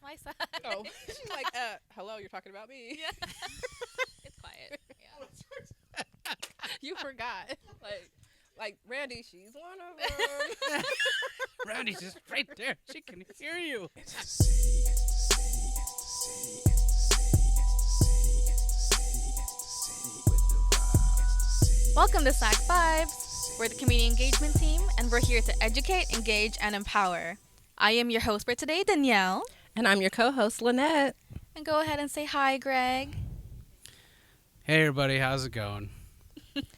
my side. Oh, she's like, hello, you're talking about me. Yeah. It's quiet. Yeah. You forgot. Like Randy, she's one of them. Randy's just right there. She can hear you. Welcome to SacVibes. We're the community engagement team, and we're here to educate, engage, and empower. I am your host for today, Danielle. And I'm your co-host, Lynette. And go ahead and say hi, Greg. Hey, everybody. How's it going?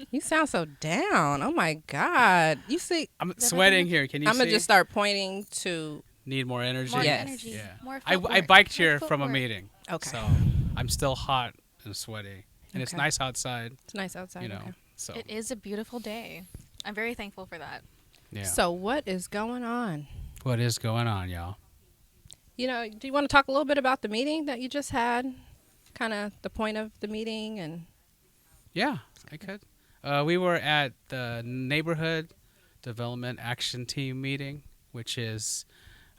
You sound so down. Oh my God. You see, I'm sweating here. Can you I'm see? gonna just start pointing to. Need more energy? More Yes. energy. Yeah. More I footwork. biked More here from a footwork. meeting. Okay. So I'm still hot and sweaty. And it's Okay. nice outside, It's nice outside. you know. Okay. So, It is a beautiful day. I'm very thankful for that. yeah. So what is going on? What is going on, y'all? You know, do you want to talk a little bit about the meeting that you just had? Kind of the point of the meeting and. Yeah, I could. We were at the Neighborhood Development Action Team meeting, which is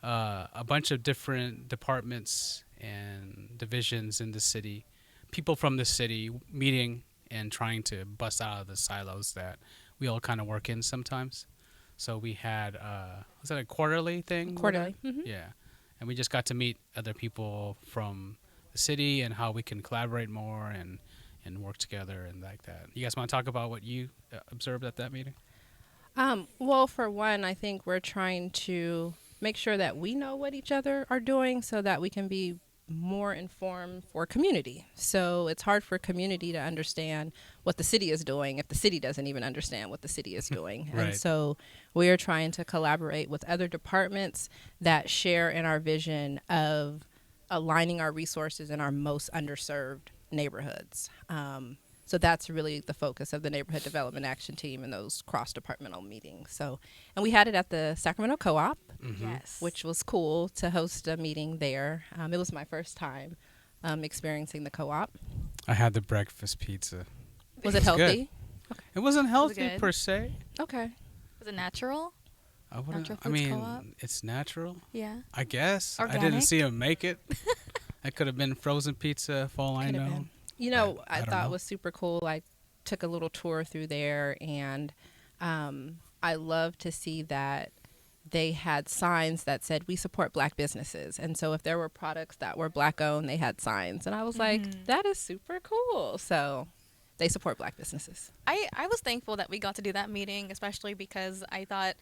a bunch of different departments and divisions in the city, people from the city meeting and trying to bust out of the silos that we all kind of work in sometimes. So we had, was that a quarterly thing? Quarterly. Yeah. And we just got to meet other people from the city and how we can collaborate more and work together and like that. You guys want to talk about what you observed at that meeting? Well, for one, I think we're trying to make sure that we know what each other are doing so that we can be more informed for community. So it's hard for community to understand what the city is doing if the city doesn't even understand what the city is doing. Right. And so we are trying to collaborate with other departments that share in our vision of aligning our resources in our most underserved neighborhoods. So that's really the focus of the Neighborhood Development Action Team and those cross-departmental meetings. So, and we had it at the Sacramento Co-op, Yes. which was cool to host a meeting there. It was my first time experiencing the co-op. I had the breakfast pizza. Was it It was good. healthy? It wasn't healthy good? per se. Okay. Was it natural? I wouldn't. Natural I Foods mean, Co-op? it's natural. Yeah. I guess. I didn't Organic? see him make it. It could have been frozen pizza, for all I Could have know. been. You know, I I don't thought know. was super cool. I took a little tour through there, and I love to see that they had signs that said, "We support Black businesses." And so if there were products that were Black owned, they had signs. And I was like, that is super cool. So they support Black businesses. I was thankful that we got to do that meeting, especially because I thought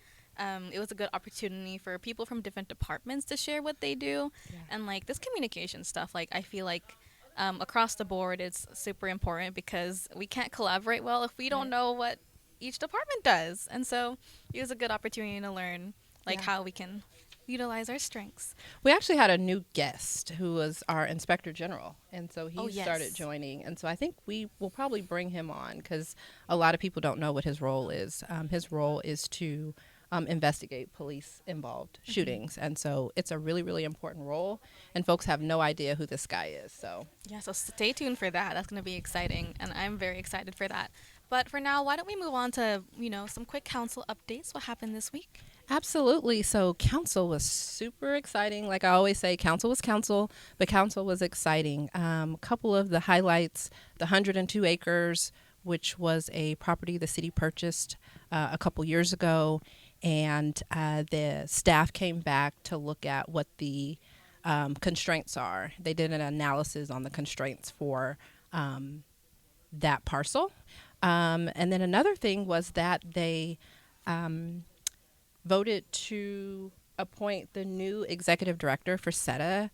it was a good opportunity for people from different departments to share what they do. Yeah. And like this communication stuff, like I feel like across the board it's super important because we can't collaborate well if we don't know what each department does. And so it was a good opportunity to learn like Yeah. how we can utilize our strengths. We actually had a new guest who was our inspector general. And so he Oh, yes. started joining. And so I think we will probably bring him on because a lot of people don't know what his role is. His role is to investigate police involved shootings. And so it's a really, really important role. And folks have no idea who this guy is. So Yeah, so stay tuned for that. That's going to be exciting, and I'm very excited for that. But for now, why don't we move on to, some quick council updates? What happened this week? absolutely. So council was super exciting. Like I always say, council was council, but council was exciting. A couple of the highlights, the 102 acres, which was a property the city purchased a couple years ago. And the staff came back to look at what the constraints are. They did an analysis on the constraints for that parcel. And then another thing was that they voted to appoint the new executive director for SETA,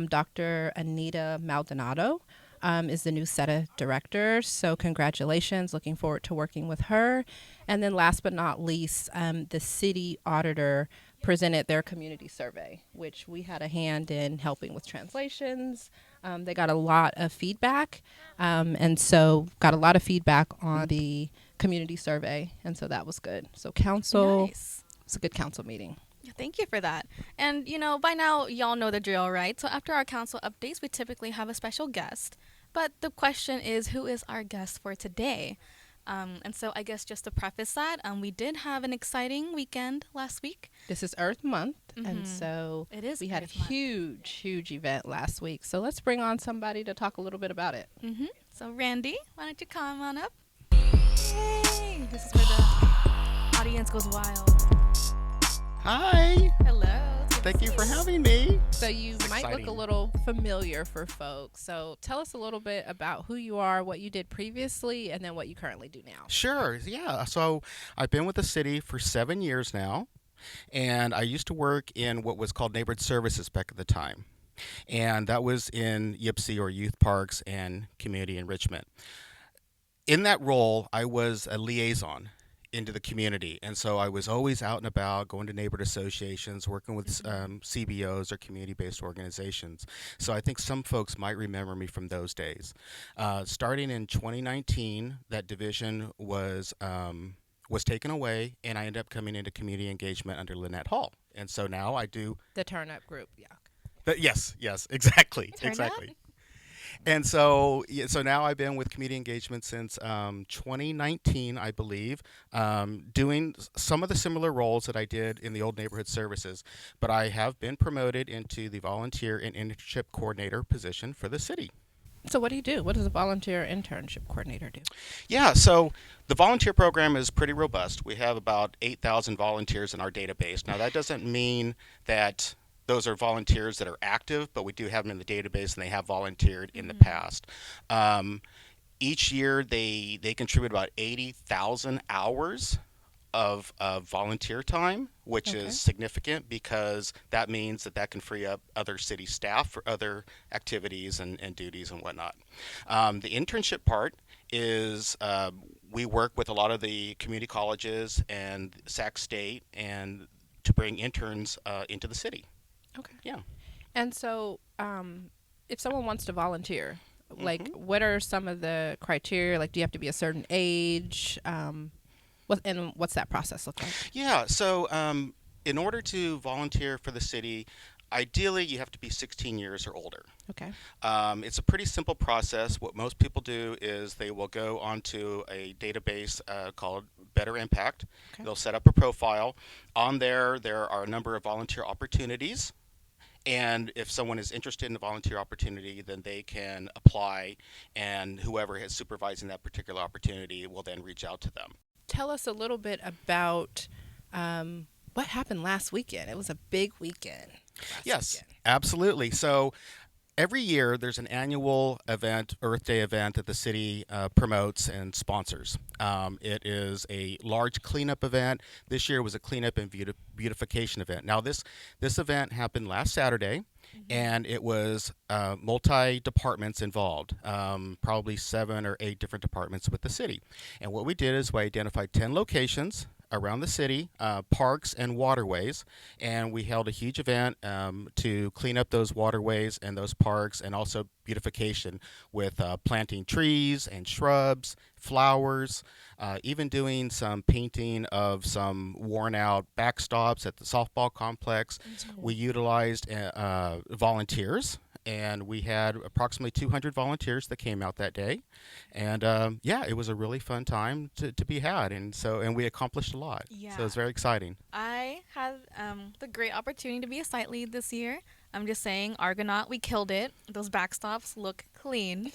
Dr. Anita Maldonado. Is the new SETA director. So congratulations. Looking forward to working with her. And then last but not least, the city auditor presented their community survey, which we had a hand in helping with translations. They got a lot of feedback. And so got a lot of feedback on the community survey. And so that was good. So council, Nice. it's a good council meeting. Yeah, thank you for that. And, by now, y'all know the drill, right? So after our council updates, we typically have a special guest. But the question is, who is our guest for today? And so I guess just to preface that, we did have an exciting weekend last week. This is Earth Month, and so It is we had a Earth Month. huge event last week. So let's bring on somebody to talk a little bit about it. So Randy, why don't you come on up? Yay! This is where the audience goes wild. Hi. Hello. It's good to Thank you see for having me. So you might look a exciting. little familiar for folks. So tell us a little bit about who you are, what you did previously, and then what you currently do now. Sure. Yeah. So I've been with the city for 7 years now, and I used to work in what was called neighborhood services back at the time. And that was in YPSI, or youth parks and community enrichment. In that role, I was a liaison into the community. And so I was always out and about, going to neighborhood associations, working with CBOs or community-based organizations. So I think some folks might remember me from those days. Starting in 2019, that division was taken away, and I ended up coming into community engagement under Lynette Hall. And so now I do. The Turn Up Group, yeah. Yes, exactly, Turn exactly. up. And so, so now I've been with community engagement since 2019, I believe, doing some of the similar roles that I did in the old neighborhood services. But I have been promoted into the volunteer and internship coordinator position for the city. So what do you do? What does a volunteer internship coordinator do? Yeah, so the volunteer program is pretty robust. We have about 8,000 volunteers in our database. Now, that doesn't mean that those are volunteers that are active, but we do have them in the database, and they have volunteered in the past. Each year, they contribute about 80,000 hours of volunteer time, which Okay. is significant because that means that can free up other city staff for other activities and duties and whatnot. The internship part is we work with a lot of the community colleges and Sac State and to bring interns into the city. Okay. Yeah. And so if someone wants to volunteer, like Mm-hmm. what are some of the criteria? Like do you have to be a certain age? What's that process look like? Yeah, so in order to volunteer for the city, ideally you have to be 16 years or older. Okay. It's a pretty simple process. What most people do is they will go onto a database called Better Impact. Okay. They'll set up a profile. On there are a number of volunteer opportunities. And if someone is interested in a volunteer opportunity, then they can apply, and whoever is supervising that particular opportunity will then reach out to them. Tell us a little bit about what happened last weekend. It was a big weekend. Yes, Weekend. absolutely. So every year there's an annual event, Earth Day event, that the city promotes and sponsors. It is a large cleanup event. This year was a cleanup and beautification event. Now this event happened last Saturday, and it was multi-departments involved, probably 7 or 8 different departments with the city. And what we did is we identified 10 locations around the city, parks and waterways, and we held a huge event to clean up those waterways and those parks, and also beautification with planting trees and shrubs, flowers, even doing some painting of some worn out backstops at the softball complex. We utilized volunteers, and we had approximately 200 volunteers that came out that day, and yeah, it was a really fun time to be had, and we accomplished a lot. Yeah. So it was very exciting. I had the great opportunity to be a site lead this year. I'm just saying, Argonaut, we killed it. Those backstops look clean. You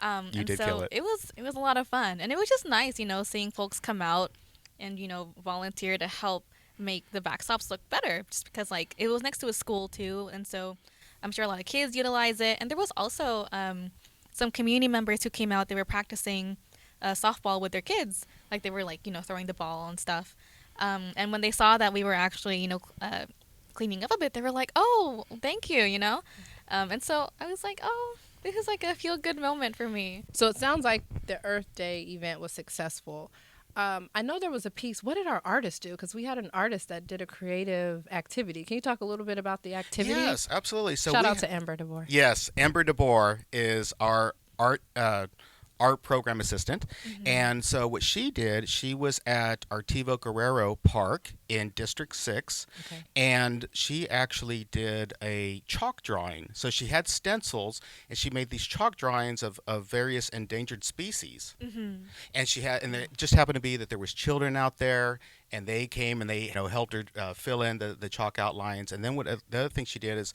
and did so kill it. It was a lot of fun, and it was just nice, seeing folks come out and volunteer to help make the backstops look better. Just because it was next to a school too, and so I'm sure a lot of kids utilize it. And there was also some community members who came out. They were practicing softball with their kids, they were throwing the ball and stuff. And when they saw that we were actually cleaning up a bit, they were like, "Oh, thank you," And so I was like, "Oh, this is a feel good moment for me." So it sounds like the Earth Day event was successful. I know there was a piece. What did our artist do? Because we had an artist that did a creative activity. Can you talk a little bit about the activity? Yes, absolutely. So Shout out to Amber DeVore. Yes, Amber DeBoer is our art program assistant. And so what she did, she was at Artivo Guerrero Park in District 6, Okay. and she actually did a chalk drawing. So she had stencils, and she made these chalk drawings of various endangered species. And it just happened to be that there was children out there, and they came and they helped her fill in the chalk outlines. And then the other thing she did is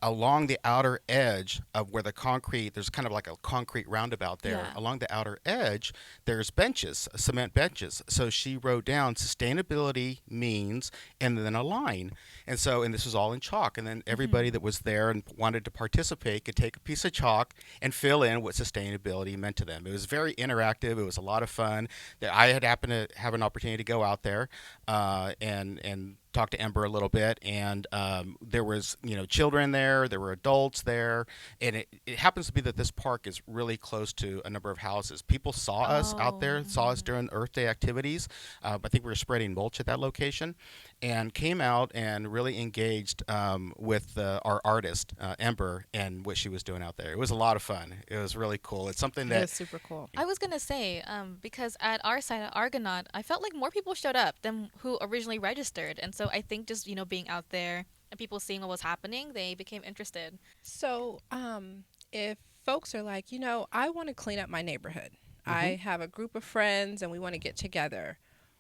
along the outer edge of where there's kind of like a concrete roundabout there. Yeah. Along the outer edge, there's benches, cement benches. So she wrote down sustainability means and then a line. And this was all in chalk. And then everybody that was there and wanted to participate could take a piece of chalk and fill in what sustainability meant to them. It was very interactive. It was a lot of fun. I had happened to have an opportunity to go out there and talk to Ember a little bit, and there was children there were adults there, and it happens to be that this park is really close to a number of houses. People saw us out there, saw us during Earth Day activities. I think we were spreading mulch at that location, and came out and really engaged with our artist Ember and what she was doing out there. It was a lot of fun. It was really cool. It's something That that is super cool. I was gonna say, because at our site at Argonaut, I felt like more people showed up than who originally registered, and so I think just being out there and people seeing what was happening, they became interested. So, if folks are like, I want to clean up my neighborhood, I have a group of friends and we want to get together,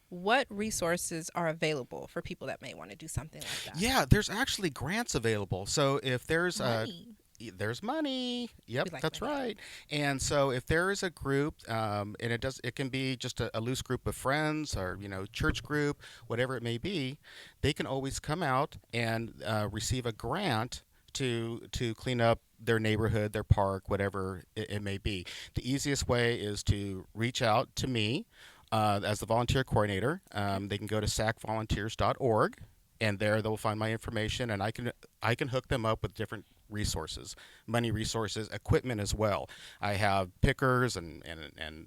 what resources are available for people that may want to do something like that? Yeah, there's actually grants available. So if there's Money. there's money. Yep, We like that's money. right. And so if there is a group, and it can be just a loose group of friends or church group, whatever it may be, they can always come out and receive a grant to clean up their neighborhood, their park, whatever it may be. The easiest way is to reach out to me as the volunteer coordinator. They can go to sacvolunteers.org, and there they'll find my information, and I can hook them up with different resources, money resources, equipment as well. I have pickers and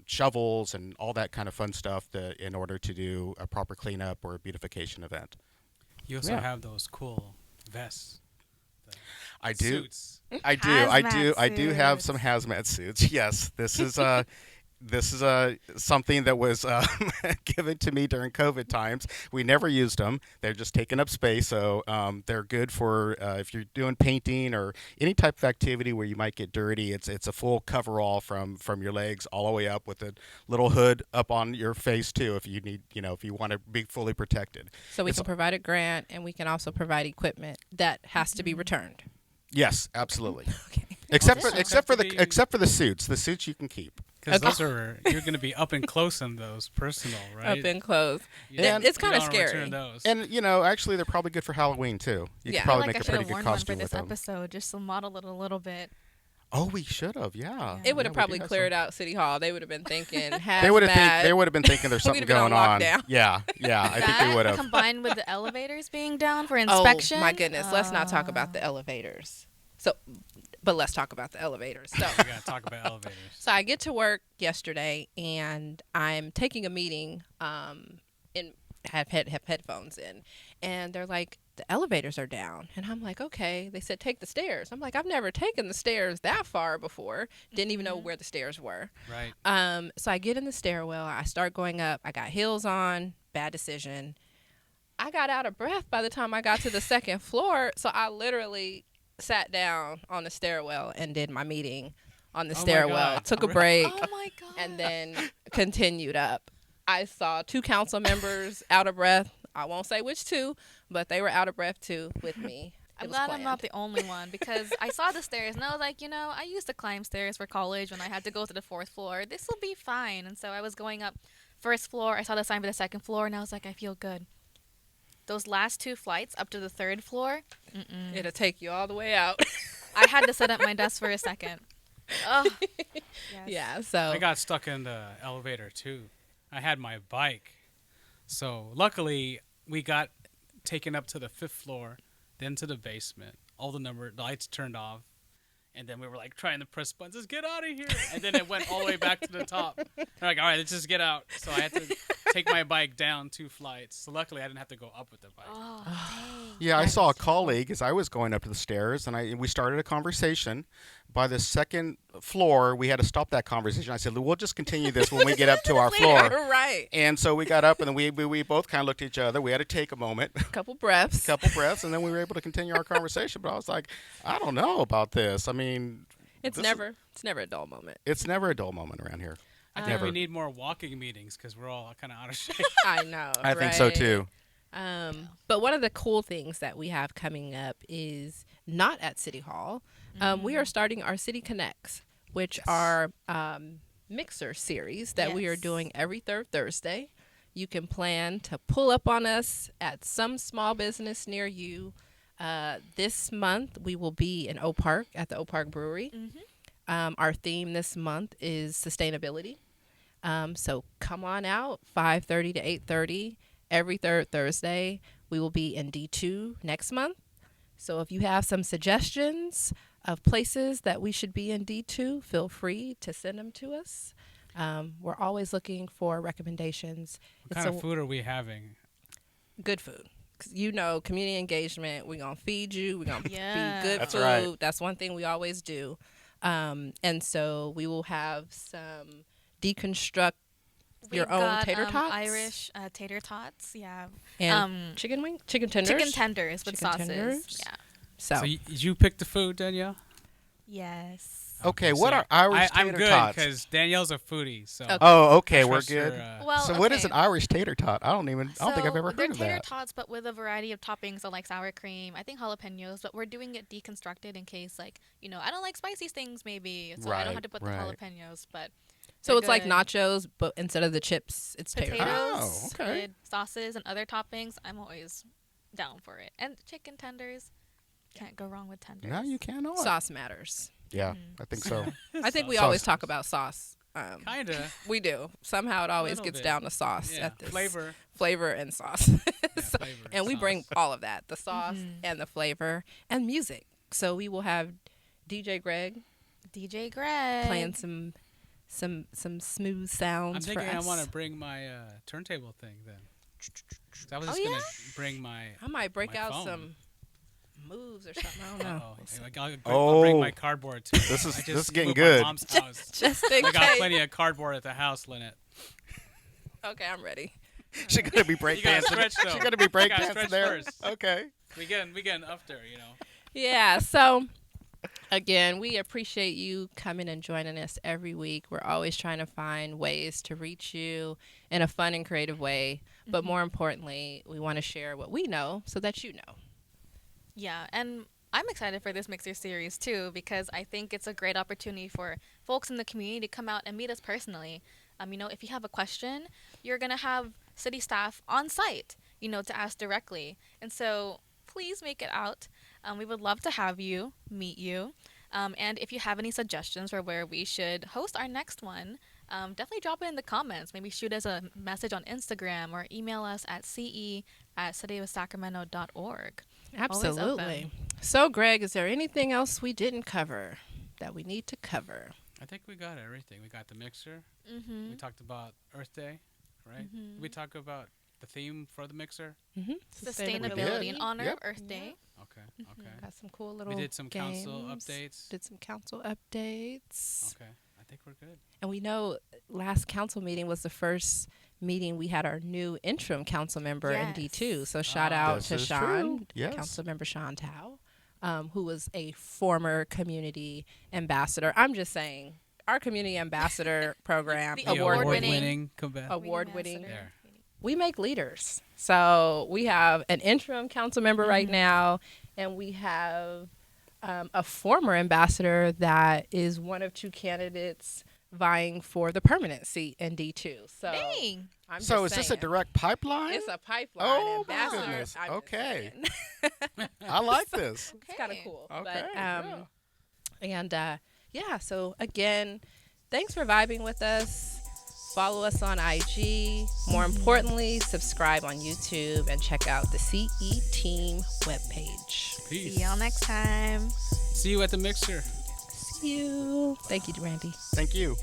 shovels and all that kind of fun stuff in order to do a proper cleanup or a beautification event. You also Yeah. have those cool vests. the I do. Suits. I do. I do have some hazmat suits. Yes, this is something that was given to me during COVID times. We never used them. They're just taking up space, so they're good for if you're doing painting or any type of activity where you might get dirty. It's a full coverall from your legs all the way up with a little hood up on your face too, if you need, if you want to be fully protected. So we can provide a grant, and we can also provide equipment that has to be returned. Yes, absolutely. Okay. Except Also, for have to be- the suits. The suits you can keep. Because Okay. you're going to be up and close in those, personal, right? Up and close. You It's don't kinda wanna scary. return those. And actually, they're probably good for Halloween too. You Yeah. could probably I feel like make I a should pretty have good worn one for costume this with them. episode, just to model it a little bit. Oh, we should have. Yeah. It would Yeah, have we probably do have cleared some. out City Hall. They would have been thinking They would have been thinking there's We'd something have been on going on. lockdown. Yeah. I think they would That have. combined with the elevators being down for inspection. Oh my goodness! Let's not talk about the elevators. But let's talk about the elevators. So, We got to talk about elevators. so I get to work yesterday, and I'm taking a meeting. And have headphones in, and they're like, the elevators are down, and I'm like, okay. They said take the stairs. I'm like, I've never taken the stairs that far before. Didn't even know where the stairs were. Right. So I get in the stairwell. I start going up. I got heels on. Bad decision. I got out of breath by the time I got to the second floor, so I literally sat down on the stairwell and did my meeting on the Oh my stairwell. God. Took a break Oh my god! and then continued up. I saw 2 council members out of breath. I won't say which 2, but they were out of breath too with me. I'm It was glad I'm not planned. the only one, because I saw the stairs and I was like, I used to climb stairs for college when I had to go to the 4th floor. This will be fine. And so I was going up 1st floor. I saw the sign for the 2nd floor, and I was like, I feel good. Those last 2 flights up to the 3rd floor, It'll take you all the way out. I had to sit at my desk for a second. Oh, yes. Yeah, so I got stuck in the elevator too. I had my bike. So luckily we got taken up to the 5th floor, then to the basement. All the lights turned off. And then we were like trying to press buttons, just get out of here. And then it went all the way back to the top. They're like, all right, let's just get out. So I had to take my bike down 2 flights. So luckily I didn't have to go up with the bike. Oh, dang. Yeah, I saw a colleague as I was going up the stairs, and we started a conversation. By the second floor, we had to stop that conversation. I said, "We'll just continue this when we get up to our floor." Right. And so we got up, and then we both kind of looked at each other. We had to take a moment, Couple breaths. couple breaths, and then we were able to continue our conversation. But I was like, I don't know about this. I mean, It's never a dull moment. it's never a dull moment around here. I think Never. we need more walking meetings because we're all kind of out of shape. I know. I think so right? too. But one of the cool things that we have coming up is not at City Hall. We are starting our City Connects, which are mixer series that we are doing every third Thursday. You can plan to pull up on us at some small business near you. This month, we will be in Oak Park at the Oak Park Brewery. Our theme this month is sustainability. So come on out, 5:30 to 8:30 every third Thursday. We will be in D2 next month. So if you have some suggestions of places that we should be in D2, feel free to send them to us. We're always looking for recommendations. What kind of food are we having? Good food. 'Cause you know, community engagement, we're going to feed you. We're going to Yeah. feed good That's food. right. That's one thing we always do. And so we will have some deconstruct your We've own got, tater tots. Irish tater tots. Yeah. And chicken tenders. Chicken tenders with Chicken sauces. tenders. Yeah. So, So did you pick the food, Danielle? Yes. Okay, what are Irish I'm tater good tots? because Danielle's a foodie. So Okay. Oh, okay, I we're trust her, good. Well, So what is an okay. Irish tater tot? I don't think I've ever They're heard of tater that. tots, but with a variety of toppings, so like sour cream. I think jalapenos, but we're doing it deconstructed in case, like, I don't like spicy things, maybe, so I don't Right, have to put right. the jalapenos. But so they're it's like good. nachos, but instead of the chips, it's potatoes, tater. Oh, okay. with sauces, and other toppings. I'm always down for it. And chicken tenders, can't go wrong with tenders. No, you cannot. Sauce matters. Yeah, I think so. I think we Sauce. always talk about sauce. kinda We do. Somehow it always Little gets bit. down to sauce yeah, at this flavor. and sauce. Yeah, flavor And we sauce. bring all of that, the sauce and the flavor and music. So we will have DJ Greg DJ Greg playing some smooth sounds I'm thinking for us. I want to bring my turntable thing then. 'Cause I was Oh, just gonna yeah? bring my. I might break my out phone. some moves or something. I don't know. I'll bring Oh. my cardboard too. This is- I this just is getting moved good. My mom's house. Just in I got case. plenty of cardboard at the house, Lynette. Okay, I'm ready. She's gonna be You gotta breakdancing. stretch though. She's gonna be You gotta breakdancing stretch there. first. Okay. We getting up there, Yeah, so again, we appreciate you coming and joining us every week. We're always trying to find ways to reach you in a fun and creative way. But more importantly, we want to share what we know so that you know. Yeah, and I'm excited for this Mixer series too because I think it's a great opportunity for folks in the community to come out and meet us personally. If you have a question, you're going to have city staff on site, to ask directly. And so please make it out. We would love to have you, meet you. And if you have any suggestions for where we should host our next one, definitely drop it in the comments. Maybe shoot us a message on Instagram or email us at ce@cityofsacramento.org. Always Absolutely. open. So, Greg, is there anything else we didn't cover that we need to cover? I think we got everything. We got the mixer. Mm-hmm. We talked about Earth Day, right? We talk about the theme for the mixer. Sustainability in honor Yep. of Earth Day. Okay. Okay. Got some cool little We did some council games. updates. Did some council updates. Okay. I think we're good. And we know last council meeting was the first meeting we had our new interim council member in Yes. D2. So shout out This to is Sean, true. Yes. council member Sean Tao, who was a former community ambassador. I'm just saying, our community ambassador program, The The award-winning- award-winning. There. We make leaders. So we have an interim council member right now, and we have a former ambassador that is one of two candidates vying for the permanent seat in D2. So, Dang. I'm So just is this a saying, direct pipeline? It's a pipeline. Oh, my ambassador. goodness. I'm just Okay. saying. I like this. It's kind of Okay. cool. Okay, But, yeah. And so again, thanks for vibing with us. Follow us on IG. More importantly, subscribe on YouTube and check out the CE Team webpage. Peace. See y'all next time. See you at the mixer. See you. Thank you, Randy. Thank you.